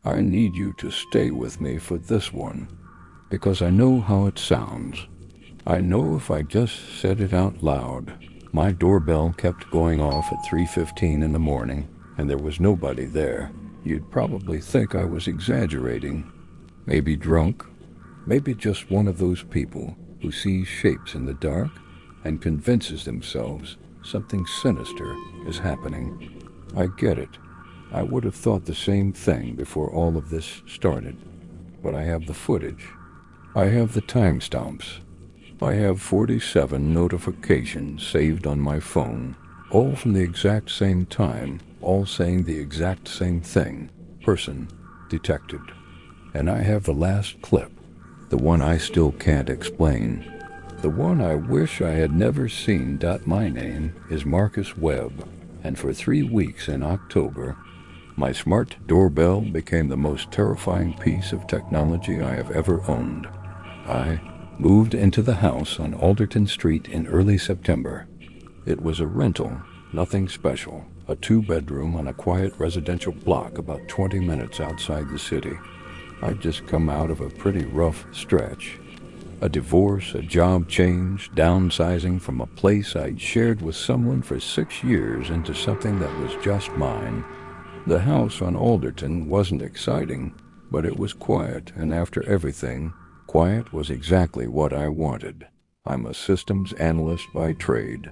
I need you to stay with me for this one, because I know how it sounds. I know if I just said it out loud. My doorbell kept going off at 3:15 in the morning, and there was nobody there. You'd probably think I was exaggerating. Maybe drunk. Maybe just one of those people who sees shapes in the dark and convinces themselves something sinister is happening. I get it. I would have thought the same thing before all of this started. But I have the footage. I have the timestamps. I have 47 notifications saved on my phone, all from the exact same time, all saying the exact same thing. Person detected. And I have the last clip, the one I still can't explain. The one I wish I had never seen. My name is Marcus Webb, and for 3 weeks in October, my smart doorbell became the most terrifying piece of technology I have ever owned. I moved into the house on Alderton Street in early September. It was a rental, nothing special, a 2-bedroom on a quiet residential block about 20 minutes outside the city. I'd just come out of a pretty rough stretch. A divorce, a job change, downsizing from a place I'd shared with someone for 6 years into something that was just mine. The house on Alderton wasn't exciting, but it was quiet, and after everything, quiet was exactly what I wanted. I'm a systems analyst by trade.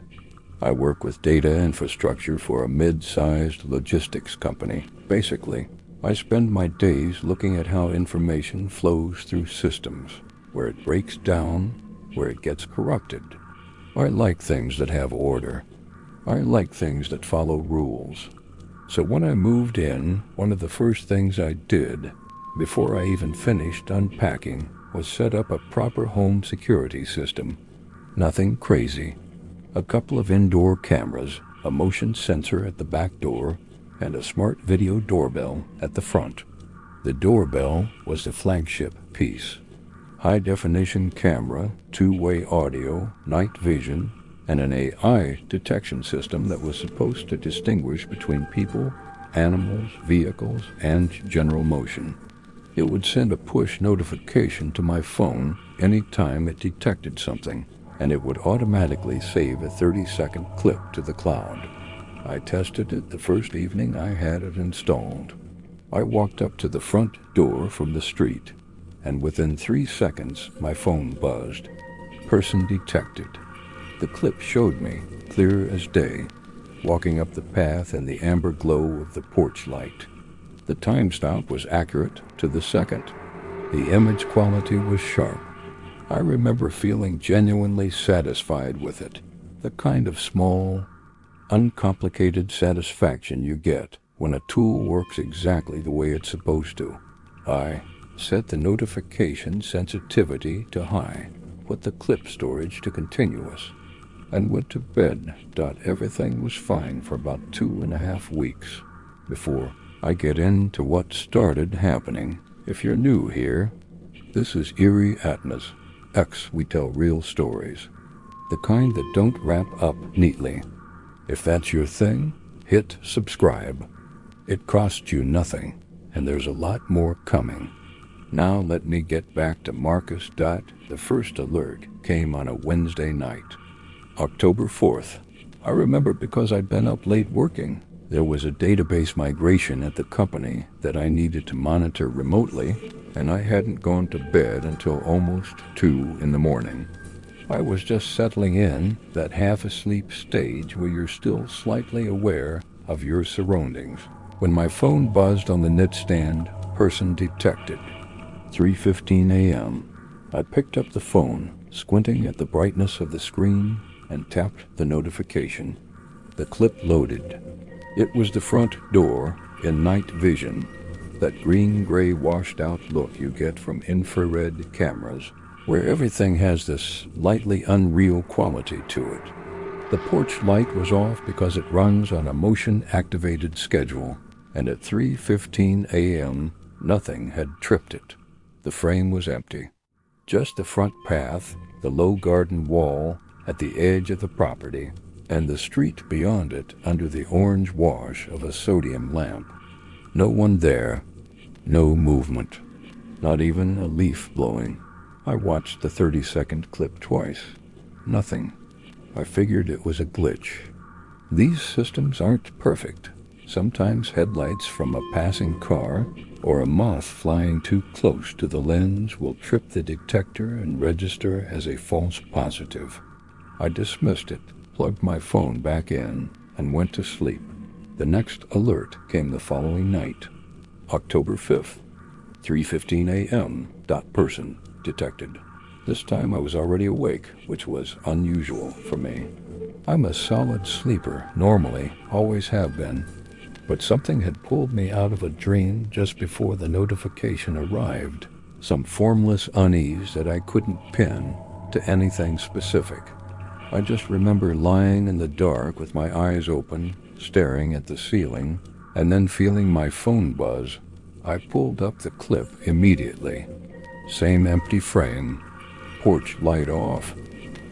I work with data infrastructure for a mid-sized logistics company. Basically, I spend my days looking at how information flows through systems, where it breaks down, where it gets corrupted. I like things that have order. I like things that follow rules. So when I moved in, one of the first things I did, before I even finished unpacking, was set up a proper home security system. Nothing crazy. A couple of indoor cameras, a motion sensor at the back door, and a smart video doorbell at the front. The doorbell was the flagship piece. High-definition camera, 2-way audio, night vision, and an AI detection system that was supposed to distinguish between people, animals, vehicles, and general motion. It would send a push notification to my phone any time it detected something, and it would automatically save a 30-second clip to the cloud. I tested it the first evening I had it installed. I walked up to the front door from the street, and within 3 seconds my phone buzzed. Person detected. The clip showed me, clear as day, walking up the path in the amber glow of the porch light. The timestamp was accurate to the second. The image quality was sharp. I remember feeling genuinely satisfied with it, the kind of small, uncomplicated satisfaction you get when a tool works exactly the way it's supposed to. I set the notification sensitivity to high, put the clip storage to continuous, and went to bed. Everything was fine for about 2.5 weeks before I get into what started happening. If you're new here, this is Eerie Atmos. We tell real stories, the kind that don't wrap up neatly. If that's your thing, hit subscribe. It costs you nothing, and there's a lot more coming. Now let me get back to Marcus. The first alert came on a Wednesday night, October 4th. I remember because I'd been up late working. There was a database migration at the company that I needed to monitor remotely, and I hadn't gone to bed until almost 2 in the morning. I was just settling in, that half-asleep stage where you're still slightly aware of your surroundings, when my phone buzzed on the nightstand. Person detected. 3:15 a.m. I picked up the phone, squinting at the brightness of the screen, and tapped the notification. The clip loaded. It was the front door in night vision, that green-gray washed-out look you get from infrared cameras, where everything has this lightly unreal quality to it. The porch light was off because it runs on a motion-activated schedule, and at 3:15 a.m., nothing had tripped it. The frame was empty. Just the front path, the low garden wall at the edge of the property, and the street beyond it under the orange wash of a sodium lamp. No one there. No movement. Not even a leaf blowing. I watched the 30-second clip twice. Nothing. I figured it was a glitch. These systems aren't perfect. Sometimes headlights from a passing car or a moth flying too close to the lens will trip the detector and register as a false positive. I dismissed it, plugged my phone back in, and went to sleep. The next alert came the following night. October 5th, 3:15 a.m. Person detected. This time I was already awake, which was unusual for me. I'm a solid sleeper, normally, always have been. But something had pulled me out of a dream just before the notification arrived. Some formless unease that I couldn't pin to anything specific. I just remember lying in the dark with my eyes open, staring at the ceiling, and then feeling my phone buzz. I pulled up the clip immediately. Same empty frame. Porch light off.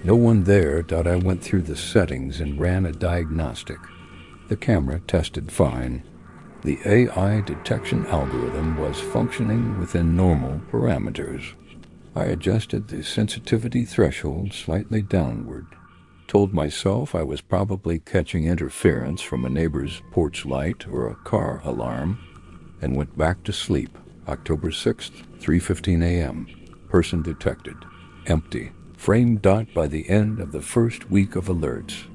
No one there. I went through the settings and ran a diagnostic. The camera tested fine. The AI detection algorithm was functioning within normal parameters. I adjusted the sensitivity threshold slightly downward. Told myself I was probably catching interference from a neighbor's porch light or a car alarm, and went back to sleep. October 6th, 3:15 a.m. Person detected. Empty. Frame dot by the end of the first week of alerts.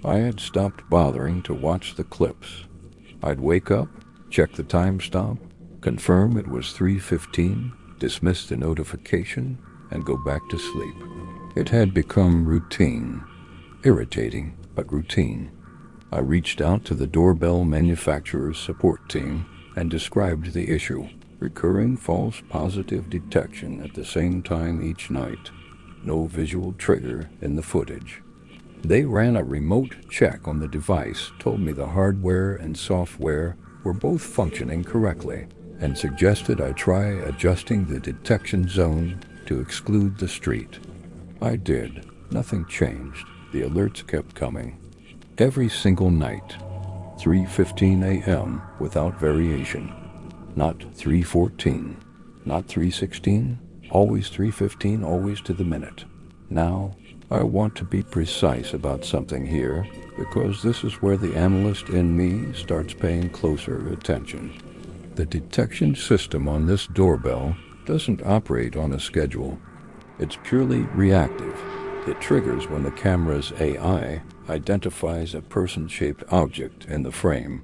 I had stopped bothering to watch the clips. I'd wake up, check the timestamp, confirm it was 3:15, dismiss the notification, and go back to sleep. It had become routine. Irritating, but routine. I reached out to the Doorbell manufacturer's support team and described the issue. Recurring false positive detection at the same time each night. No visual trigger in the footage. They ran a remote check on the device, told me the hardware and software were both functioning correctly, and suggested I try adjusting the detection zone to exclude the street. I did. Nothing changed. The alerts kept coming. Every single night. 3:15 a.m. without variation. Not 3:14. Not 3:16. Always 3:15, always to the minute. Now, I want to be precise about something here, because this is where the analyst in me starts paying closer attention. The detection system on this doorbell doesn't operate on a schedule. It's purely reactive. It triggers when the camera's AI identifies a person-shaped object in the frame.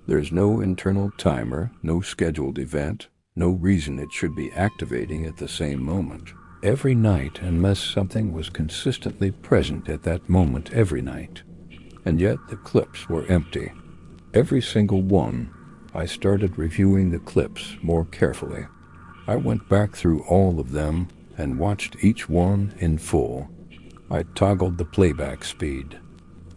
There's no internal timer, no scheduled event, no reason it should be activating at the same moment. Every night, unless something was consistently present at that moment every night. And yet the clips were empty. Every single one. I started reviewing the clips more carefully. I went back through all of them and watched each one in full. I toggled the playback speed.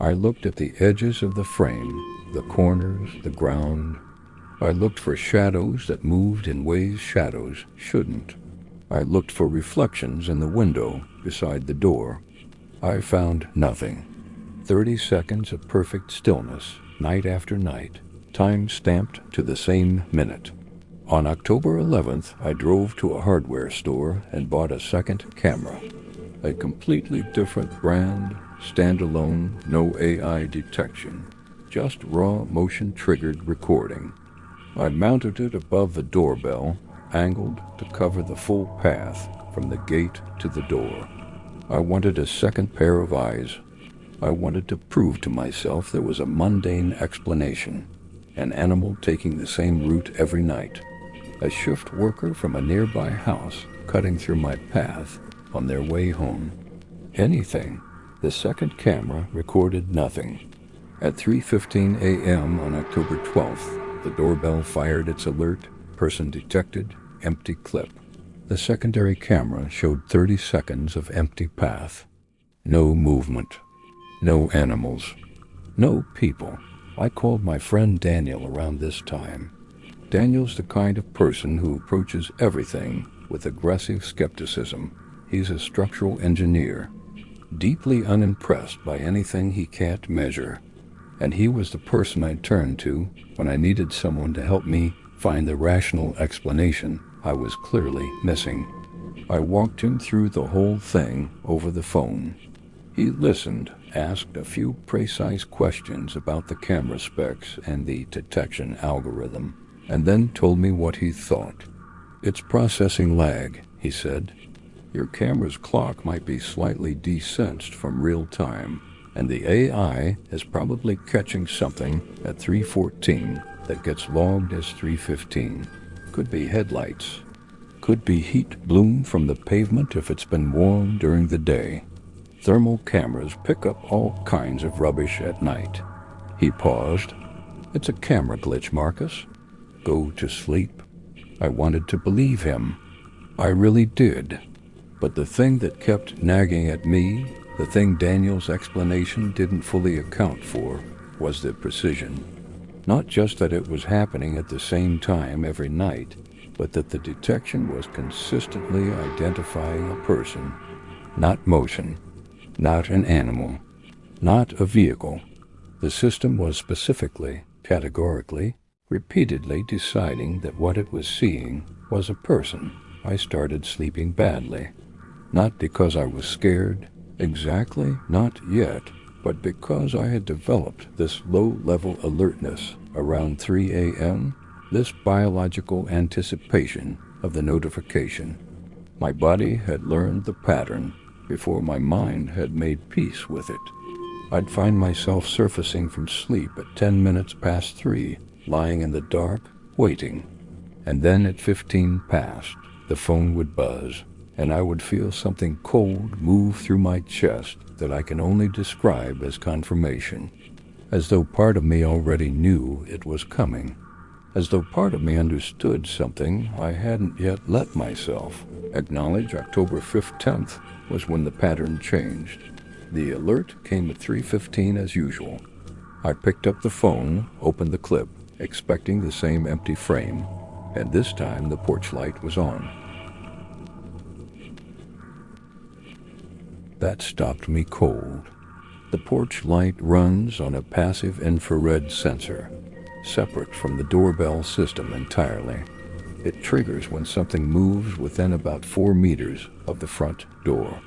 I looked at the edges of the frame, the corners, the ground. I looked for shadows that moved in ways shadows shouldn't. I looked for reflections in the window beside the door. I found nothing. 30 seconds of perfect stillness, night after night, time stamped to the same minute. On October 11th, I drove to a hardware store and bought a second camera. A completely different brand, standalone, no AI detection, just raw motion-triggered recording. I mounted it above the doorbell, angled to cover the full path from the gate to the door. I wanted a second pair of eyes. I wanted to prove to myself there was a mundane explanation, an animal taking the same route every night, a shift worker from a nearby house cutting through my path on their way home. Anything. The second camera recorded nothing. At 3:15 a.m. on October 12th, the doorbell fired its alert, person detected, empty clip. The secondary camera showed 30 seconds of empty path. No movement. No animals. No people. I called my friend Daniel around this time. Daniel's the kind of person who approaches everything with aggressive skepticism. He's a structural engineer, deeply unimpressed by anything he can't measure. And he was the person I turned to when I needed someone to help me find the rational explanation I was clearly missing. I walked him through the whole thing over the phone. He listened, asked a few precise questions about the camera specs and the detection algorithm, and then told me what he thought. "It's processing lag," he said. "Your camera's clock might be slightly desensed from real time, and the AI is probably catching something at 3:14 that gets logged as 3:15. Could be headlights. Could be heat bloom from the pavement if it's been warm during the day. Thermal cameras pick up all kinds of rubbish at night." He paused. "It's a camera glitch, Marcus. Go to sleep." I wanted to believe him. I really did. But the thing that kept nagging at me, the thing Daniel's explanation didn't fully account for, was the precision. Not just that it was happening at the same time every night, but that the detection was consistently identifying a person, not motion, not an animal, not a vehicle. The system was specifically, categorically, repeatedly deciding that what it was seeing was a person. I started sleeping badly. Not because I was scared, exactly, not yet, but because I had developed this low-level alertness around 3 a.m., this biological anticipation of the notification. My body had learned the pattern before my mind had made peace with it. I'd find myself surfacing from sleep at 10 minutes past 3, lying in the dark, waiting. And then at 15 past, the phone would buzz, and I would feel something cold move through my chest that I can only describe as confirmation, as though part of me already knew it was coming, as though part of me understood something I hadn't yet let myself acknowledge. October 5th, 10th was when the pattern changed. The alert came at 3:15 as usual. I picked up the phone, opened the clip, expecting the same empty frame, and this time the porch light was on. That stopped me cold. The porch light runs on a passive infrared sensor, separate from the doorbell system entirely. It triggers when something moves within about 4 meters of the front door.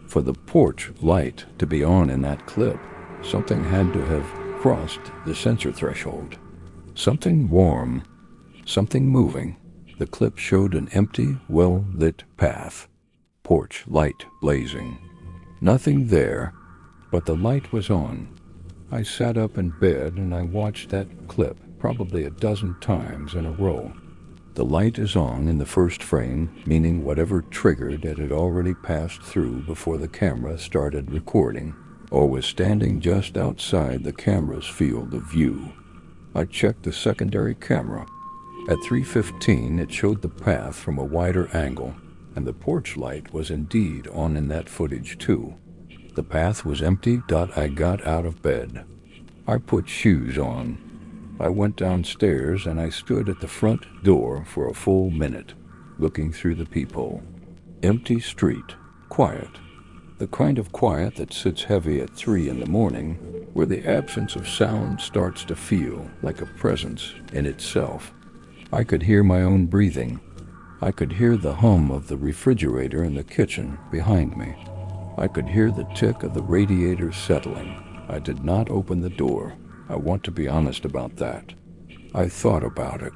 For the porch light to be on in that clip, something had to have crossed the sensor threshold. Something warm, something moving. The clip showed an empty, well-lit path. Porch light blazing. Nothing there, but the light was on. I sat up in bed and I watched that clip probably a dozen times in a row. The light is on in the first frame, meaning whatever triggered it had already passed through before the camera started recording, or was standing just outside the camera's field of view. I checked the secondary camera. At 3:15, it showed the path from a wider angle, and the porch light was indeed on in that footage too. The path was empty. I got out of bed. I put shoes on. I went downstairs and I stood at the front door for a full minute, looking through the peephole. Empty street, quiet. The kind of quiet that sits heavy at 3 in the morning, where the absence of sound starts to feel like a presence in itself. I could hear my own breathing. I could hear the hum of the refrigerator in the kitchen behind me. I could hear the tick of the radiator settling. I did not open the door. I want to be honest about that. I thought about it,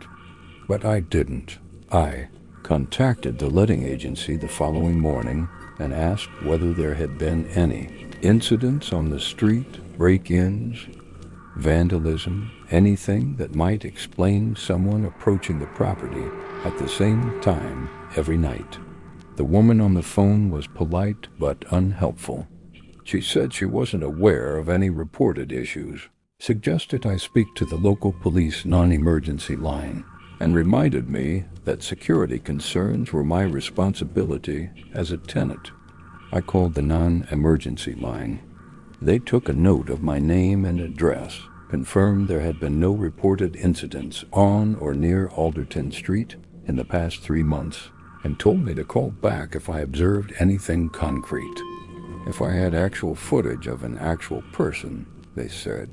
but I didn't. I contacted the letting agency the following morning and asked whether there had been any incidents on the street, break-ins, vandalism, anything that might explain someone approaching the property at the same time every night. The woman on the phone was polite but unhelpful. She said she wasn't aware of any reported issues, suggested I speak to the local police non-emergency line, and reminded me that security concerns were my responsibility as a tenant. I called the non-emergency line. They took a note of my name and address, confirmed there had been no reported incidents on or near Alderton Street in the past 3 months, and told me to call back if I observed anything concrete. If I had actual footage of an actual person, they said.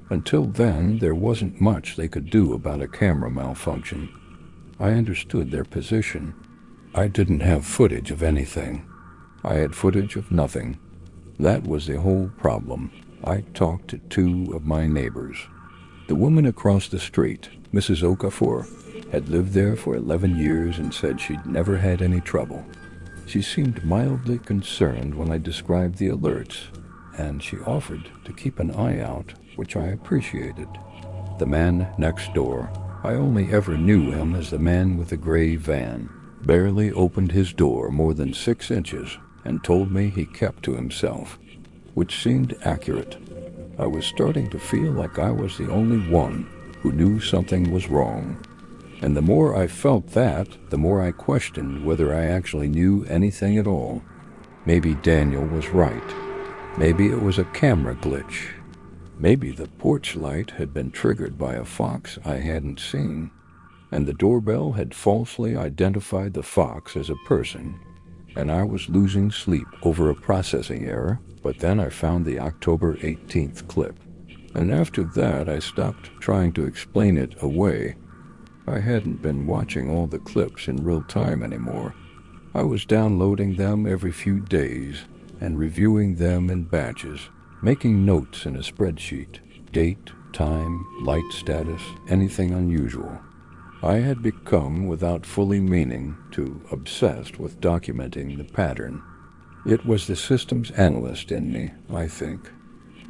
Until then, there wasn't much they could do about a camera malfunction. I understood their position. I didn't have footage of anything. I had footage of nothing. That was the whole problem. I talked to two of my neighbors. The woman across the street, Mrs. Okafor, had lived there for 11 years and said she'd never had any trouble. She seemed mildly concerned when I described the alerts, and she offered to keep an eye out, which I appreciated. The man next door, I only ever knew him as the man with the gray van, barely opened his door more than 6 inches and told me he kept to himself, which seemed accurate. I was starting to feel like I was the only one who knew something was wrong. And the more I felt that, the more I questioned whether I actually knew anything at all. Maybe Daniel was right. Maybe it was a camera glitch. Maybe the porch light had been triggered by a fox I hadn't seen, and the doorbell had falsely identified the fox as a person, and I was losing sleep over a processing error. But then I found the October 18th clip, and after that I stopped trying to explain it away. I hadn't been watching all the clips in real time anymore. I was downloading them every few days and reviewing them in batches, making notes in a spreadsheet, date, time, light status, anything unusual. I had become, without fully meaning to, obsessed with documenting the pattern. It was the systems analyst in me, I think.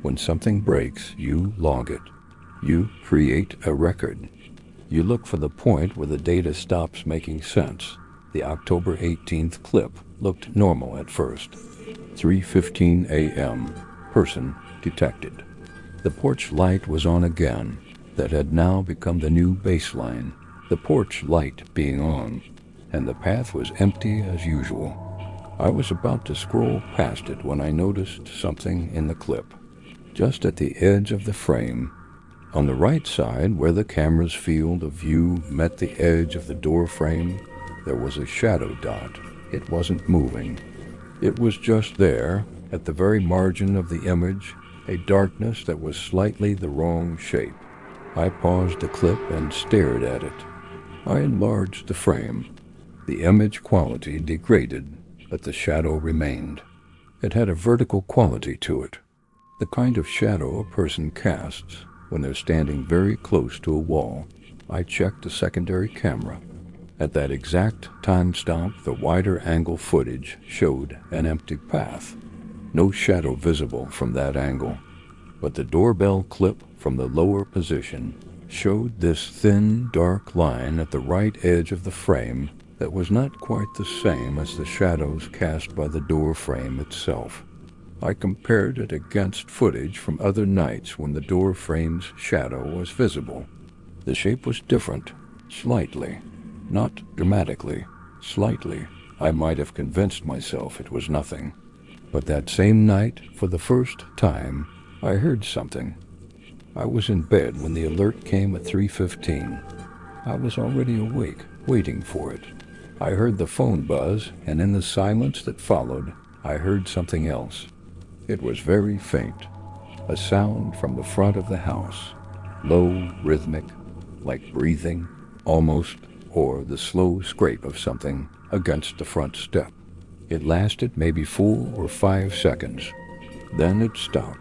When something breaks, you log it. You create a record. You look for the point where the data stops making sense. The October 18th clip looked normal at first. 3:15 a.m. Person detected. The porch light was on again. That had now become the new baseline. The porch light being on, and the path was empty as usual. I was about to scroll past it when I noticed something in the clip, just at the edge of the frame. On the right side, where the camera's field of view met the edge of the door frame, there was a shadow dot. It wasn't moving. It was just there, at the very margin of the image, a darkness that was slightly the wrong shape. I paused the clip and stared at it. I enlarged the frame. The image quality degraded, but the shadow remained. It had a vertical quality to it, the kind of shadow a person casts when they're standing very close to a wall. I checked the secondary camera. At that exact time stamp, the wider angle footage showed an empty path. No shadow visible from that angle, but the doorbell clip from the lower position showed this thin, dark line at the right edge of the frame that was not quite the same as the shadows cast by the door frame itself. I compared it against footage from other nights when the door frame's shadow was visible. The shape was different, slightly, not dramatically, slightly. I might have convinced myself it was nothing. But that same night, for the first time, I heard something. I was in bed when the alert came at 3:15. I was already awake, waiting for it. I heard the phone buzz, and in the silence that followed, I heard something else. It was very faint, a sound from the front of the house, low, rhythmic, like breathing, almost, or the slow scrape of something against the front step. It lasted maybe 4 or 5 seconds. Then it stopped.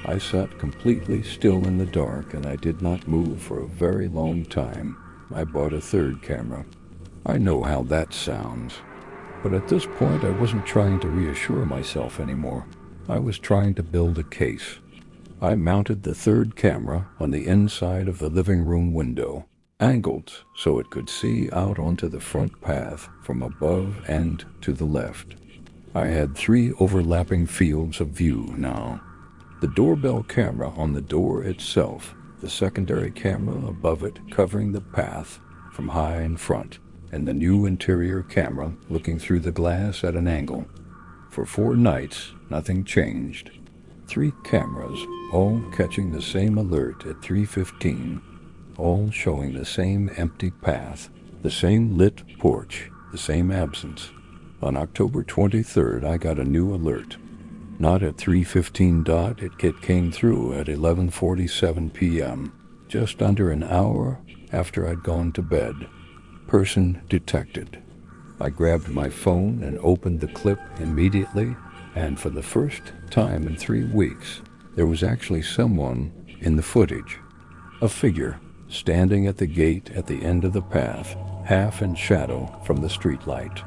I sat completely still in the dark, and I did not move for a very long time. I bought a third camera. I know how that sounds. But at this point, I wasn't trying to reassure myself anymore. I was trying to build a case. I mounted the third camera on the inside of the living room window, angled so it could see out onto the front path from above and to the left. I had 3 overlapping fields of view now. The doorbell camera on the door itself, the secondary camera above it covering the path from high in front, and the new interior camera looking through the glass at an angle. For 4 nights, nothing changed. 3 cameras, all catching the same alert at 3:15, all showing the same empty path, the same lit porch, the same absence. On October 23rd, I got a new alert. Not at 3:15 dot, it came through at 11:47 p.m., just under an hour after I'd gone to bed. Person detected. I grabbed my phone and opened the clip immediately, and for the first time in 3 weeks, there was actually someone in the footage. A figure standing at the gate at the end of the path, half in shadow from the streetlight.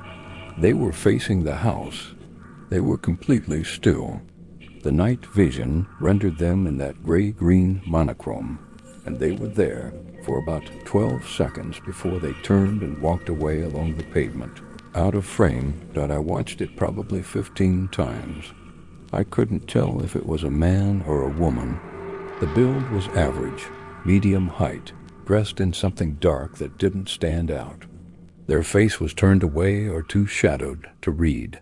They were facing the house. They were completely still. The night vision rendered them in that gray-green monochrome, and they were there for about 12 seconds before they turned and walked away along the pavement. Out of frame, that I watched it probably 15 times. I couldn't tell if it was a man or a woman. The build was average, medium height, dressed in something dark that didn't stand out. Their face was turned away or too shadowed to read.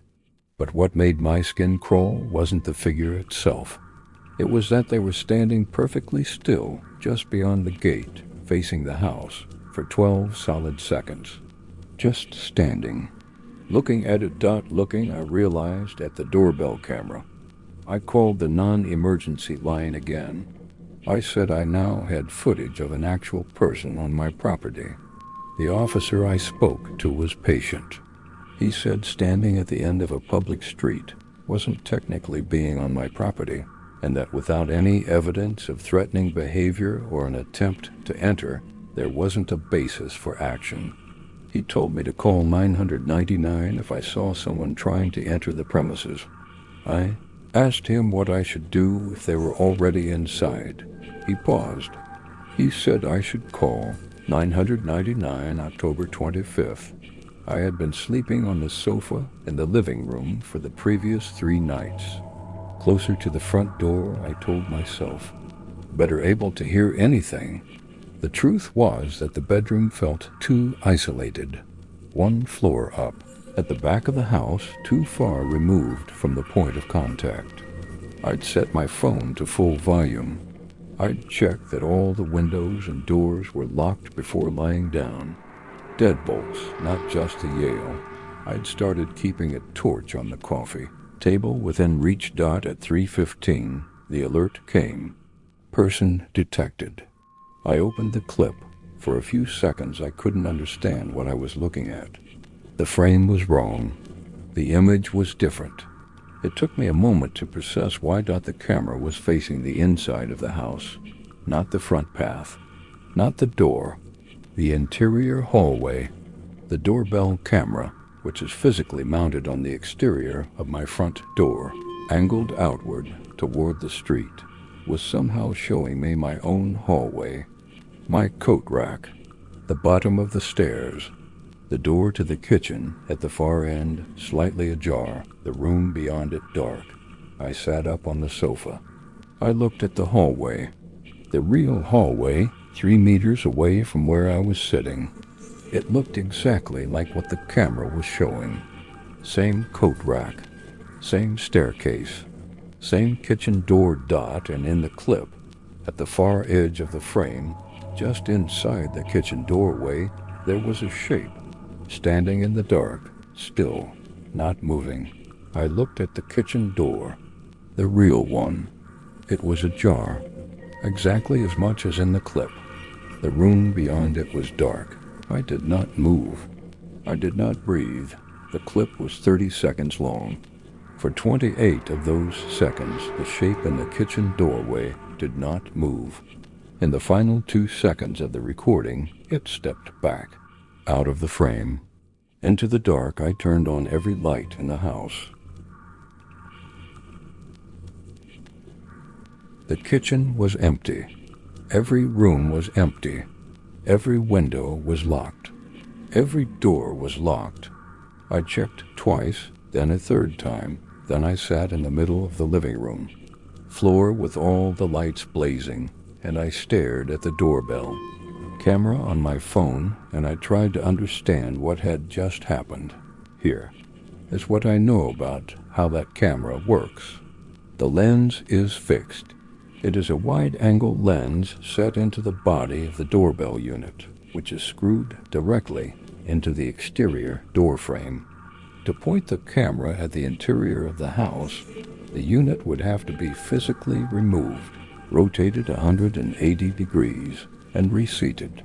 But what made my skin crawl wasn't the figure itself. It was that they were standing perfectly still just beyond the gate, facing the house, for 12 solid seconds. Just standing. Looking at it, I realized at the doorbell camera. I called the non-emergency line again. I said I now had footage of an actual person on my property. The officer I spoke to was patient. He said standing at the end of a public street wasn't technically being on my property, and that without any evidence of threatening behavior or an attempt to enter, there wasn't a basis for action. He told me to call 999 if I saw someone trying to enter the premises. I asked him what I should do if they were already inside. He paused. He said I should call 999 October 25th. I had been sleeping on the sofa in the living room for the previous 3 nights. Closer to the front door, I told myself, better able to hear anything. The truth was that the bedroom felt too isolated, 1 floor up, at the back of the house, too far removed from the point of contact. I'd set my phone to full volume. I'd checked that all the windows and doors were locked before lying down. Deadbolts, not just a Yale. I'd started keeping a torch on the coffee table within reach. At 3:15, the alert came. Person detected. I opened the clip. For a few seconds, I couldn't understand what I was looking at. The frame was wrong. The image was different. It took me a moment to process why the camera was facing the inside of the house, not the front path, not the door. The interior hallway, the doorbell camera, which is physically mounted on the exterior of my front door, angled outward toward the street, was somehow showing me my own hallway, my coat rack, the bottom of the stairs, the door to the kitchen at the far end slightly ajar, the room beyond it dark. I sat up on the sofa. I looked at the hallway, the real hallway, 3 meters away from where I was sitting. It looked exactly like what the camera was showing. Same coat rack, same staircase, same kitchen door. And in the clip, at the far edge of the frame, just inside the kitchen doorway, there was a shape, standing in the dark, still, not moving. I looked at the kitchen door, the real one. It was ajar, exactly as much as in the clip. The room beyond it was dark. I did not move. I did not breathe. The clip was 30 seconds long. For 28 of those seconds, the shape in the kitchen doorway did not move. In the final 2 seconds of the recording, it stepped back, out of the frame. Into the dark, I turned on every light in the house. The kitchen was empty. Every room was empty. Every window was locked. Every door was locked. I checked twice, then a 3rd time. Then I sat in the middle of the living room, floor with all the lights blazing, and I stared at the doorbell camera on my phone, and I tried to understand what had just happened. Here is what I know about how that camera works. The lens is fixed. It is a wide-angle lens set into the body of the doorbell unit, which is screwed directly into the exterior door frame. To point the camera at the interior of the house, the unit would have to be physically removed, rotated 180 degrees, and reseated.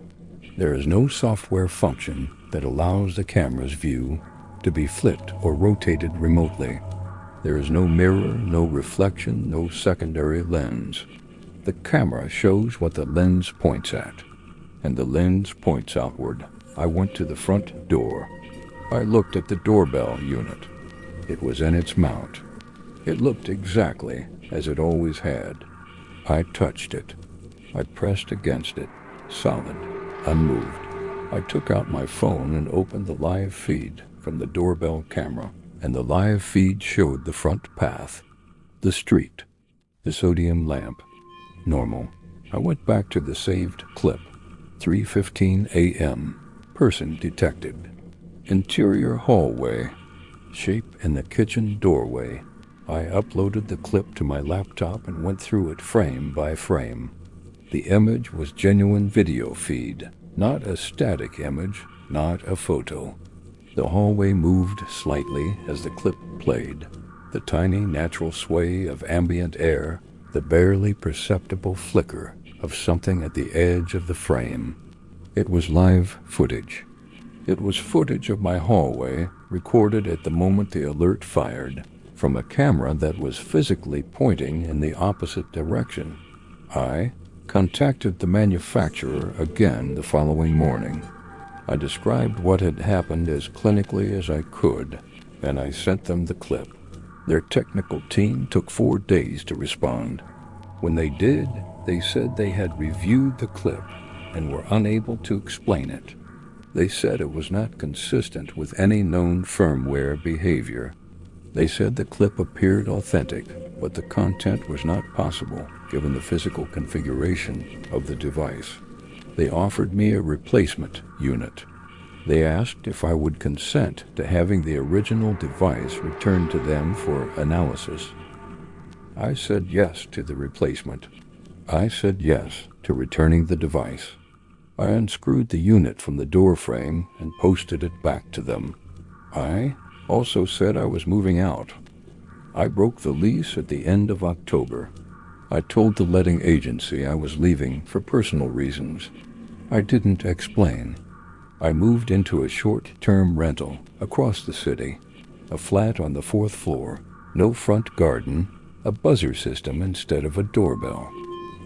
There is no software function that allows the camera's view to be flipped or rotated remotely. There is no mirror, no reflection, no secondary lens. The camera shows what the lens points at, and the lens points outward. I went to the front door. I looked at the doorbell unit. It was in its mount. It looked exactly as it always had. I touched it. I pressed against it, solid, unmoved. I took out my phone and opened the live feed from the doorbell camera, and the live feed showed the front path, the street, the sodium lamp. Normal. I went back to the saved clip. 3:15 a.m. Person detected. Interior hallway. Shape in the kitchen doorway. I uploaded the clip to my laptop and went through it frame by frame. The image was genuine video feed, not a static image, not a photo. The hallway moved slightly as the clip played. The tiny natural sway of ambient air, the barely perceptible flicker of something at the edge of the frame. It was live footage. It was footage of my hallway, recorded at the moment the alert fired, from a camera that was physically pointing in the opposite direction. I contacted the manufacturer again the following morning. I described what had happened as clinically as I could, and I sent them the clip. Their technical team took 4 days to respond. When they did, they said they had reviewed the clip and were unable to explain it. They said it was not consistent with any known firmware behavior. They said the clip appeared authentic, but the content was not possible given the physical configuration of the device. They offered me a replacement unit. They asked if I would consent to having the original device returned to them for analysis. I said yes to the replacement. I said yes to returning the device. I unscrewed the unit from the door frame and posted it back to them. I also said I was moving out. I broke the lease at the end of October. I told the letting agency I was leaving for personal reasons. I didn't explain. I moved into a short-term rental across the city, a flat on the 4th floor, no front garden, a buzzer system instead of a doorbell,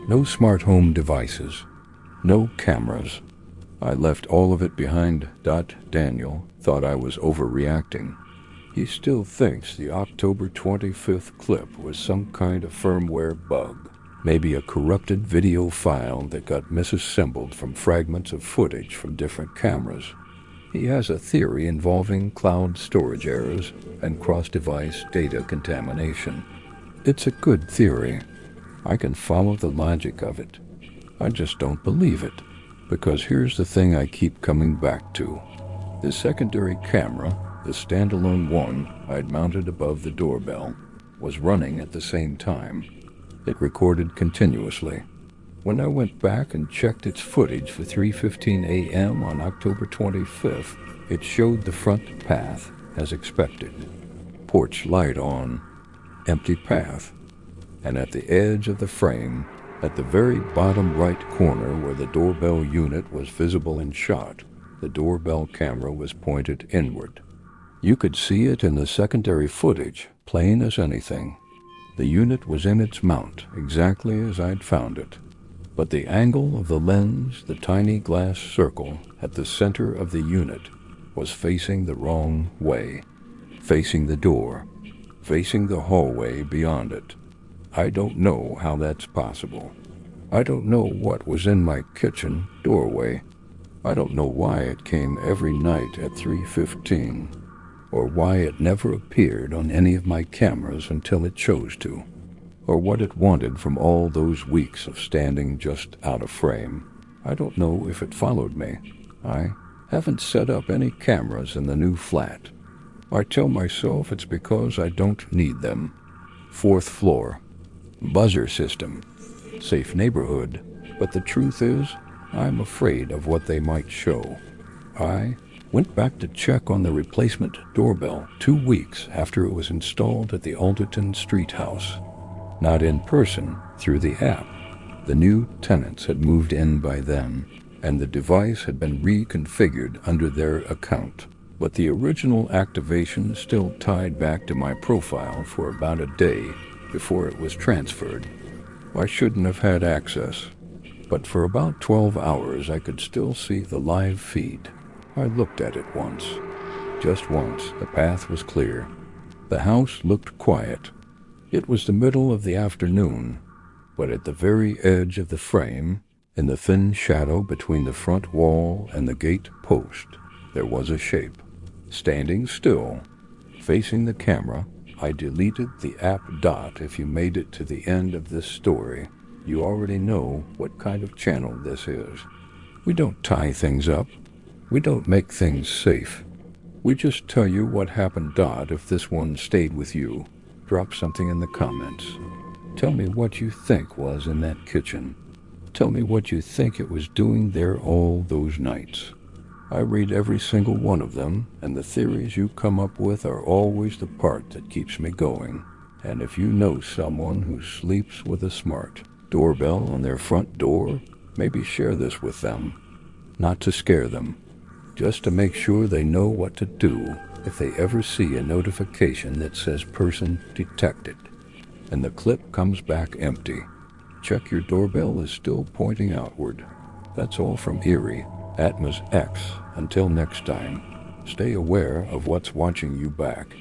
no smart home devices, no cameras. I left all of it behind. Daniel thought I was overreacting. He still thinks the October 25th clip was some kind of firmware bug, maybe a corrupted video file that got misassembled from fragments of footage from different cameras. He has a theory involving cloud storage errors and cross-device data contamination. It's a good theory. I can follow the logic of it. I just don't believe it, because here's the thing I keep coming back to. The secondary camera, the standalone one I'd mounted above the doorbell, was running at the same time. It recorded continuously. When I went back and checked its footage for 3:15 a.m. on October 25th, it showed the front path as expected. Porch light on, empty path, and at the edge of the frame, at the very bottom right corner where the doorbell unit was visible in shot, the doorbell camera was pointed inward. You could see it in the secondary footage, plain as anything. The unit was in its mount, exactly as I'd found it. But the angle of the lens, the tiny glass circle at the center of the unit, was facing the wrong way, facing the door, facing the hallway beyond it. I don't know how that's possible. I don't know what was in my kitchen doorway. I don't know why it came every night at 3:15, or why it never appeared on any of my cameras until it chose to, or what it wanted from all those weeks of standing just out of frame. I don't know if it followed me. I haven't set up any cameras in the new flat. I tell myself it's because I don't need them. 4th floor. Buzzer system. Safe neighborhood. But the truth is, I'm afraid of what they might show. I Went back to check on the replacement doorbell 2 weeks after it was installed at the Alderton Street house. Not in person, through the app. The new tenants had moved in by then, and the device had been reconfigured under their account. But the original activation still tied back to my profile for about a day before it was transferred. I shouldn't have had access, but for about 12 hours I could still see the live feed. I looked at it once. Just once. The path was clear. The house looked quiet. It was the middle of the afternoon, but at the very edge of the frame, in the thin shadow between the front wall and the gate post, there was a shape. Standing still, facing the camera. I deleted the app dot. If you made it to the end of this story, you already know what kind of channel this is. We don't tie things up. We don't make things safe. We just tell you what happened dot. If this one stayed with you, drop something in the comments. Tell me what you think was in that kitchen. Tell me what you think it was doing there all those nights. I read every single one of them, and the theories you come up with are always the part that keeps me going. And if you know someone who sleeps with a smart doorbell on their front door, maybe share this with them. Not to scare them, just to make sure they know what to do if they ever see a notification that says person detected, and the clip comes back empty. Check your doorbell is still pointing outward. That's all from Eerie, Atmos X. Until next time, stay aware of what's watching you back.